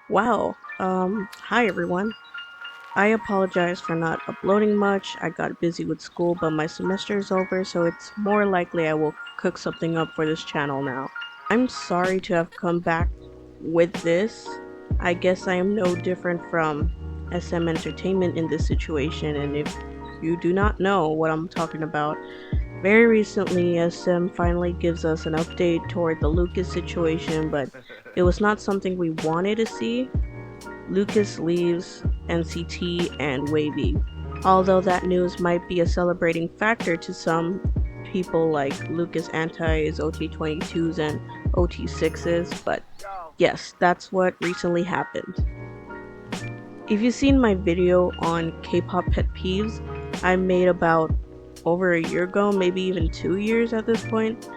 Wow. Hi everyone. I apologize for not uploading much. I got busy with school, but my semester is over, so it's more likely I will cook something up for this channel now. I'm sorry to have come back with this. I guess I am no different from SM Entertainment in this situation, and if you do not know what I'm talking about, very recently SM finally gives us an update toward the Lucas situation, but it was not something we wanted to see. Lucas leaves NCT and WayV. Although that news might be a celebrating factor to some people like Lucas Anti's, OT22s, and OT6s, but yes, that's what recently happened. If you've seen my video on K-pop pet peeves, I made about over a year ago, maybe even 2 years at this point.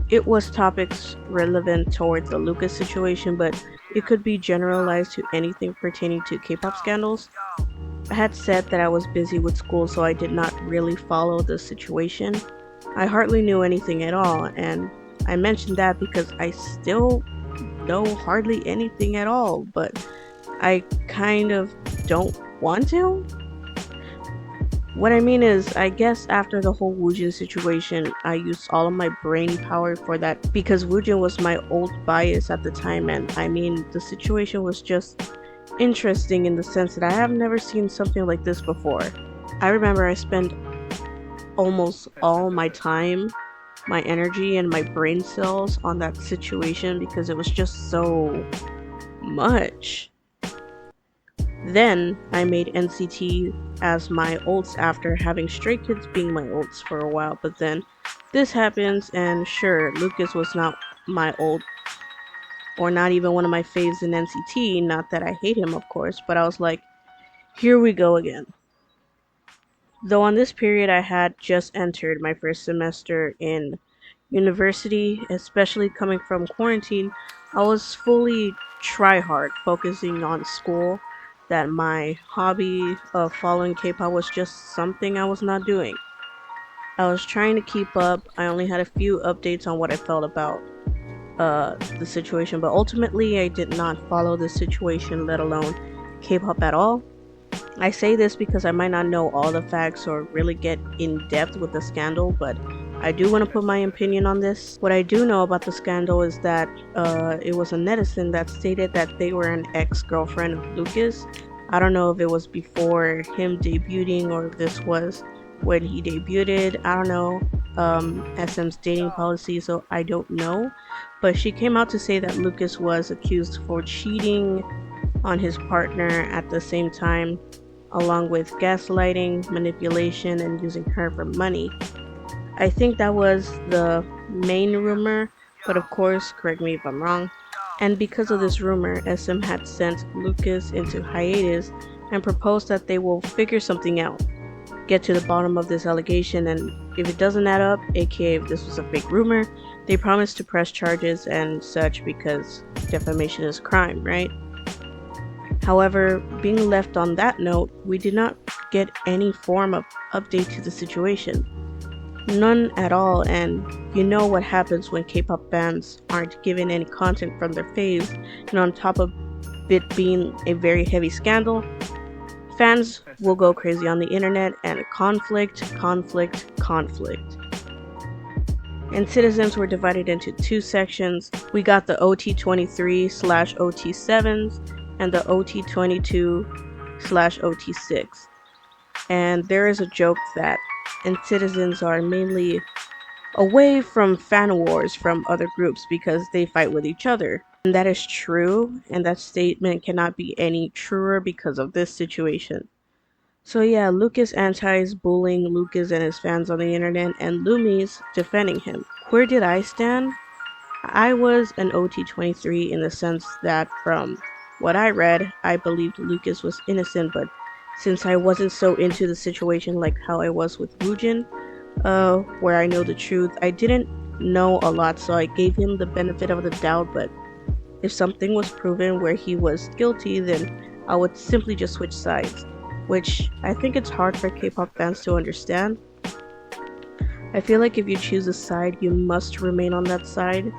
It was topics relevant towards the Lucas situation, but it could be generalized to anything pertaining to K-pop scandals. I had said that I was busy with school, so I did not really follow the situation. I hardly knew anything at all, and I mentioned that because I still know hardly anything at all, but I kind of don't want to. What I mean is, I guess after the whole Woojin situation, I used all of my brain power for that because Woojin was my old bias at the time, and I mean, the situation was just interesting in the sense that I have never seen something like this before. I remember I spent almost all my time, my energy, and my brain cells on that situation because it was just so much. Then I made NCT as my ults after having Stray Kids being my ults for a while, but then this happens, and sure, Lucas was not my ult, or not even one of my faves in NCT, not that I hate him of course, but I was like, here we go again. Though on this period I had just entered my first semester in university, especially coming from quarantine, I was fully try-hard, focusing on school, that my hobby of following K-pop was just something I was not doing. I was trying to keep up. I only had a few updates on what I felt about the situation, but ultimately I did not follow the situation, let alone K-pop at all. I say this because I might not know all the facts or really get in depth with the scandal, but I do want to put my opinion on this. What I do know about the scandal is that it was a netizen that stated that they were an ex-girlfriend of Lucas. I don't know if it was before him debuting or if this was when he debuted. I don't know SM's dating policy, so I don't know. But she came out to say that Lucas was accused for cheating on his partner at the same time, along with gaslighting, manipulation, and using her for money. I think that was the main rumor, but of course, correct me if I'm wrong. And because of this rumor, SM had sent Lucas into hiatus and proposed that they will figure something out, get to the bottom of this allegation, and if it doesn't add up, aka if this was a fake rumor, they promise to press charges and such because defamation is crime, right? However, being left on that note, we did not get any form of update to the situation. None at all, and you know what happens when K-pop fans aren't given any content from their faves, and on top of it being a very heavy scandal, fans will go crazy on the internet and conflict. And citizens were divided into two sections. We got the OT23/OT7s and the OT22/OT6. And there is a joke that citizens are mainly away from fan wars from other groups because they fight with each other. And that is true, and that statement cannot be any truer because of this situation. So yeah, Lucas Anti's bullying Lucas and his fans on the internet, and Lumi's defending him. Where did I stand? I was an OT23 in the sense that from what I read, I believed Lucas was innocent, but since I wasn't so into the situation like how I was with Woojin, where I know the truth, I didn't know a lot, so I gave him the benefit of the doubt, but if something was proven where he was guilty, then I would simply just switch sides, which I think it's hard for K-pop fans to understand. I feel like if you choose a side, you must remain on that side,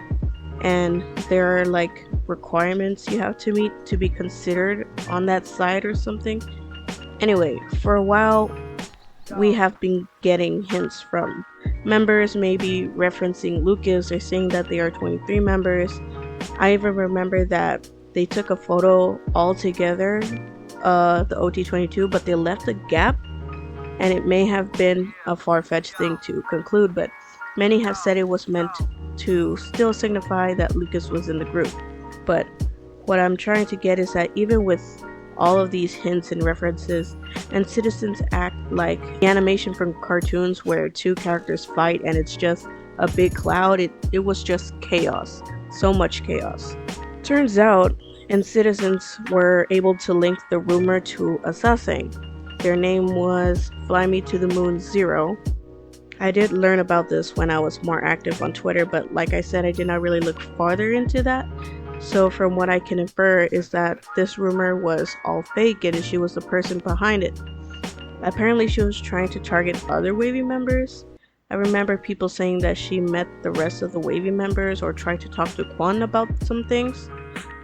and there are like requirements you have to meet to be considered on that side or something. Anyway, for a while we have been getting hints from members, maybe referencing Lucas or saying that they are 23 members. I even remember that they took a photo all together, the OT22, but they left a gap, and it may have been a far-fetched thing to conclude, but many have said it was meant to still signify that Lucas was in the group. But what I'm trying to get is that even with all of these hints and references, and citizens act like the animation from cartoons where two characters fight and it's just a big cloud, it was just chaos. So much chaos. Turns out, and citizens were able to link the rumor to a sasaeng. Their name was Fly Me to the Moon 0. I did learn about this when I was more active on Twitter, but like I said, I did not really look farther into that. So from what I can infer is that this rumor was all fake and she was the person behind it. Apparently she was trying to target other WayV members. I remember people saying that she met the rest of the WayV members or tried to talk to Kwon about some things.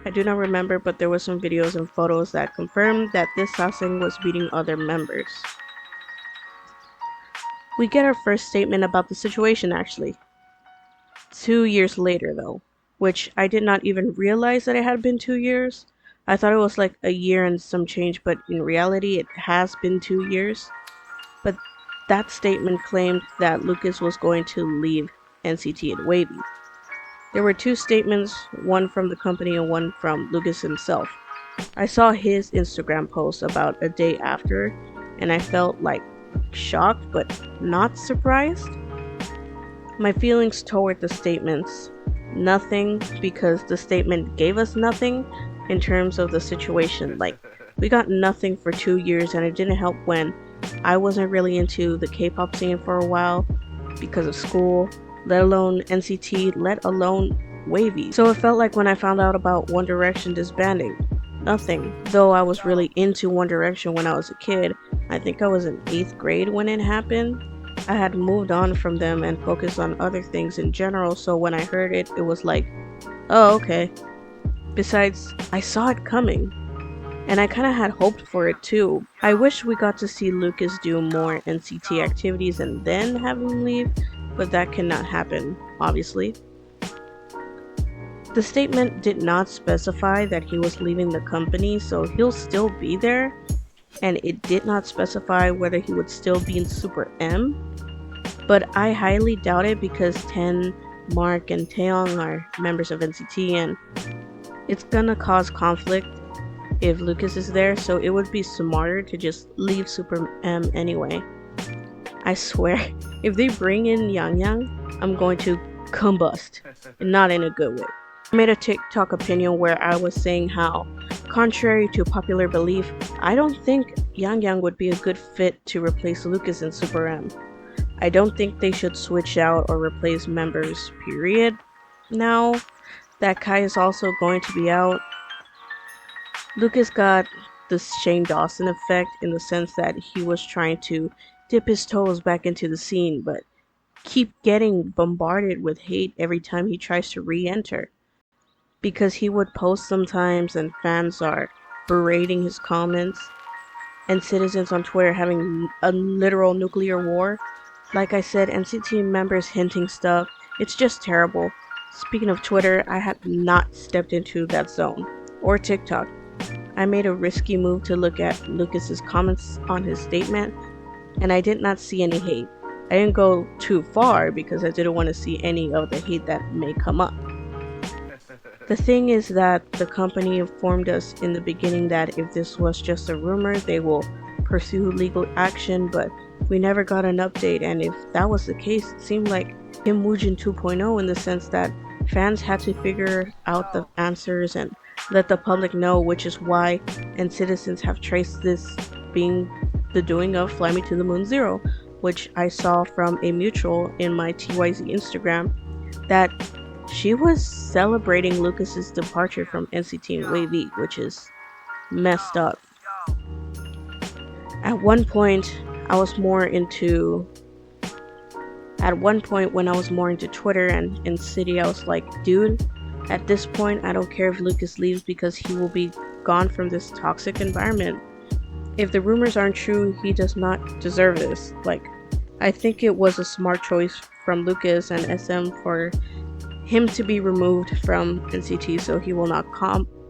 I do not remember, but there were some videos and photos that confirmed that this sasaeng was meeting other members. We get our first statement about the situation actually. 2 years later though, which I did not even realize that it had been 2 years. I thought it was like a year and some change, but in reality it has been 2 years. But that statement claimed that Lucas was going to leave NCT and WayV. There were two statements, one from the company and one from Lucas himself. I saw his Instagram post about a day after, and I felt like shocked but not surprised. My feelings toward the statements, nothing, because the statement gave us nothing in terms of the situation. Like, we got nothing for 2 years, and it didn't help when I wasn't really into the K-pop scene for a while because of school, let alone NCT, let alone WayV. So it felt like when I found out about One Direction disbanding, nothing. Though I was really into One Direction when I was a kid. I think I was in 8th grade when it happened. I had moved on from them and focused on other things in general, so when I heard it, it was like, oh, okay. Besides, I saw it coming, and I kind of had hoped for it too. I wish we got to see Lucas do more NCT activities and then have him leave, but that cannot happen, obviously. The statement did not specify that he was leaving the company, so he'll still be there, and it did not specify whether he would still be in Super M, but I highly doubt it because Ten, Mark, and Taeyong are members of NCT, and it's gonna cause conflict if Lucas is there, so it would be smarter to just leave Super M anyway. I swear, if they bring in Yang, I'm going to combust, and not in a good way. I made a TikTok opinion where I was saying how, contrary to popular belief, I don't think Yang would be a good fit to replace Lucas in Super M. I don't think they should switch out or replace members, period. Now that Kai is also going to be out, Lucas got the Shane Dawson effect in the sense that he was trying to dip his toes back into the scene, but keep getting bombarded with hate every time he tries to re-enter. Because he would post sometimes and fans are berating his comments, and citizens on Twitter having a literal nuclear war. Like I said, NCT members hinting stuff, it's just terrible. Speaking of Twitter, I have not stepped into that zone, or TikTok. I made a risky move to look at Lucas's comments on his statement, and I did not see any hate. I didn't go too far because I didn't want to see any of the hate that may come up. The thing is that the company informed us in the beginning that if this was just a rumor, they will pursue legal action, but we never got an update, and if that was the case, it seemed like Kim Woojin 2.0 in the sense that fans had to figure out the answers and let the public know, which is why, and citizens have traced this being the doing of Fly Me to the Moon 0, which I saw from a mutual in my TYZ Instagram, that she was celebrating Lucas's departure from NCT and WayV, which is messed up. At one point when I was more into Twitter and in City, I was like, dude, At this point, I don't care if Lucas leaves because he will be gone from this toxic environment. If the rumors aren't true, he does not deserve this. Like, I think it was a smart choice from Lucas and SM for him to be removed from NCT so he will not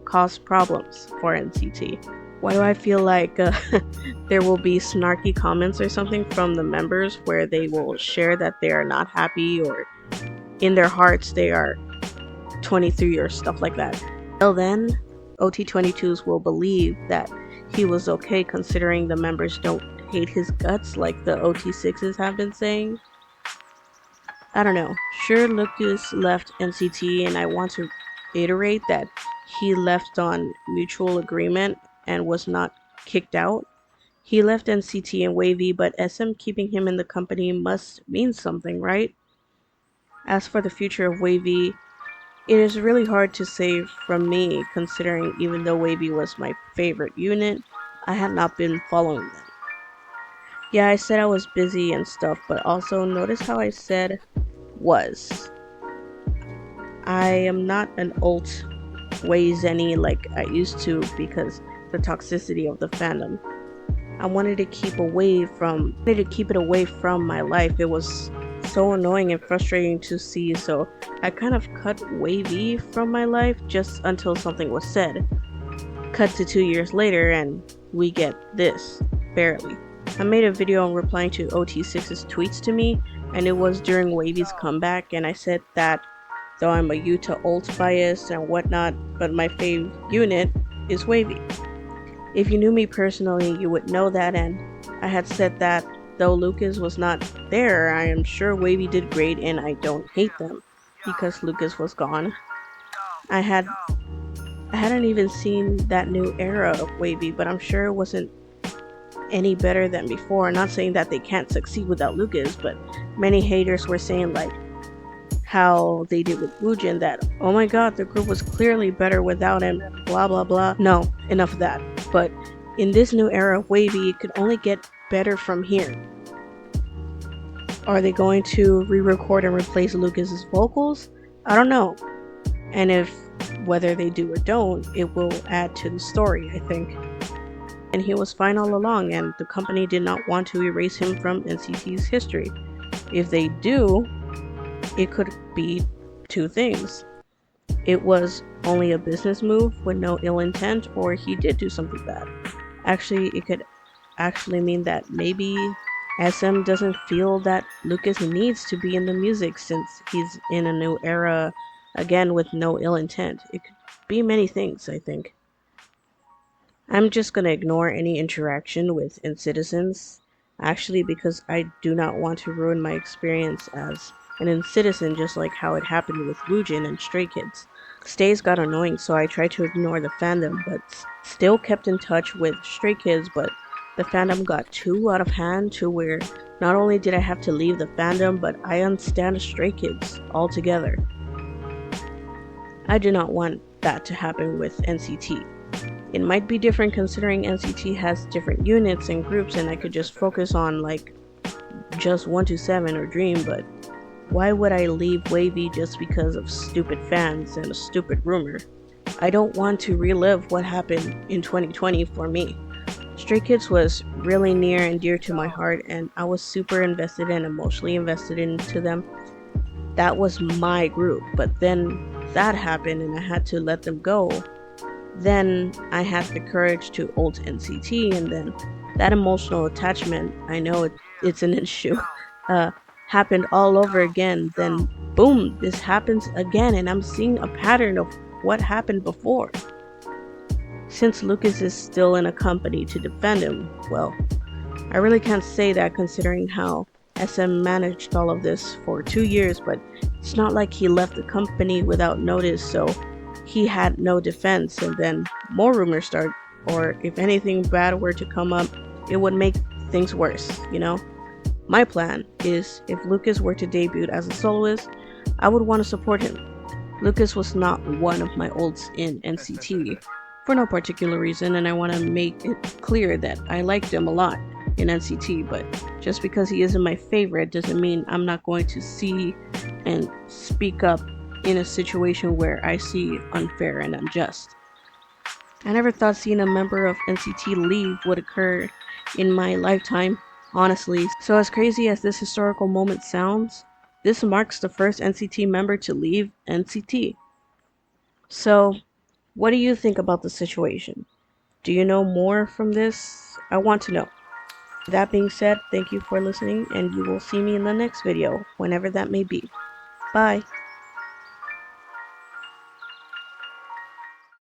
cause problems for NCT. Why do I feel like there will be snarky comments or something from the members where they will share that they are not happy or in their hearts they are 23 or stuff like that? Till then, OT22s will believe that he was okay considering the members don't hate his guts like the OT6s have been saying. I don't know. Sure, Lucas left NCT, and I want to reiterate that he left on mutual agreement and was not kicked out. He left NCT and WayV, but SM keeping him in the company must mean something, right? As for the future of WayV, it is really hard to say from me, considering even though WayV was my favorite unit, I had not been following them. Yeah, I said I was busy and stuff, but also notice how I said was. I am not an alt WayZenny like I used to because the toxicity of the fandom. I wanted to keep it away from my life. It was so annoying and frustrating to see, so I kind of cut WayV from my life just until something was said. Cut to 2 years later and we get this, barely. I made a video on replying to OT6's tweets to me, and it was during WayV's comeback, and I said that though I'm a Utah alt bias and whatnot, but my fave unit is WayV. If you knew me personally, you would know that, and I had said that though Lucas was not there, I am sure WayV did great and I don't hate them because Lucas was gone. I hadn't even seen that new era of WayV, but I'm sure it wasn't any better than before. Not saying that they can't succeed without Lucas, but many haters were saying like how they did with Woojin that, oh my god, the group was clearly better without him, blah blah blah. No, enough of that. But in this new era of WayV, it could only get better from here. Are they going to re-record and replace Lucas's vocals? I don't know. And whether they do or don't, it will add to the story, I think. And he was fine all along, and the company did not want to erase him from NCT's history. If they do, it could be two things. It was only a business move with no ill intent, or he did do something bad. Actually, it could actually mean that maybe SM doesn't feel that Lucas needs to be in the music since he's in a new era, again with no ill intent. It could be many things, I think. I'm just gonna ignore any interaction with citizens, actually, because I do not want to ruin my experience as an citizen, just like how it happened with Woojin and Stray Kids. Stays got annoying, so I tried to ignore the fandom, but still kept in touch with Stray Kids, but the fandom got too out of hand to where not only did I have to leave the fandom, but I unstand Stray Kids altogether. I do not want that to happen with NCT. It might be different considering NCT has different units and groups and I could just focus on like just 127 or Dream, but why would I leave WayV just because of stupid fans and a stupid rumor? I don't want to relive what happened in 2020 for me. Stray Kids was really near and dear to my heart, and I was super invested and emotionally invested into them. That was my group, but then that happened and I had to let them go. Then I had the courage to ult NCT, and then that emotional attachment, I know it's an issue, happened all over again. Then boom, this happens again, and I'm seeing a pattern of what happened before. Since Lucas is still in a company to defend him, well, I really can't say that considering how SM managed all of this for 2 years, but it's not like he left the company without notice, so he had no defense, and then more rumors start, or if anything bad were to come up, it would make things worse, you know? My plan is, if Lucas were to debut as a soloist, I would want to support him. Lucas was not one of my ults in NCT for no particular reason, and I want to make it clear that I liked him a lot in NCT, but just because he isn't my favorite doesn't mean I'm not going to see and speak up in a situation where I see unfair and unjust. I never thought seeing a member of NCT leave would occur in my lifetime, honestly. So as crazy as this historical moment sounds, this marks the first NCT member to leave NCT. So, what do you think about the situation? Do you know more from this? I want to know. That being said, thank you for listening, and you will see me in the next video, whenever that may be. Bye.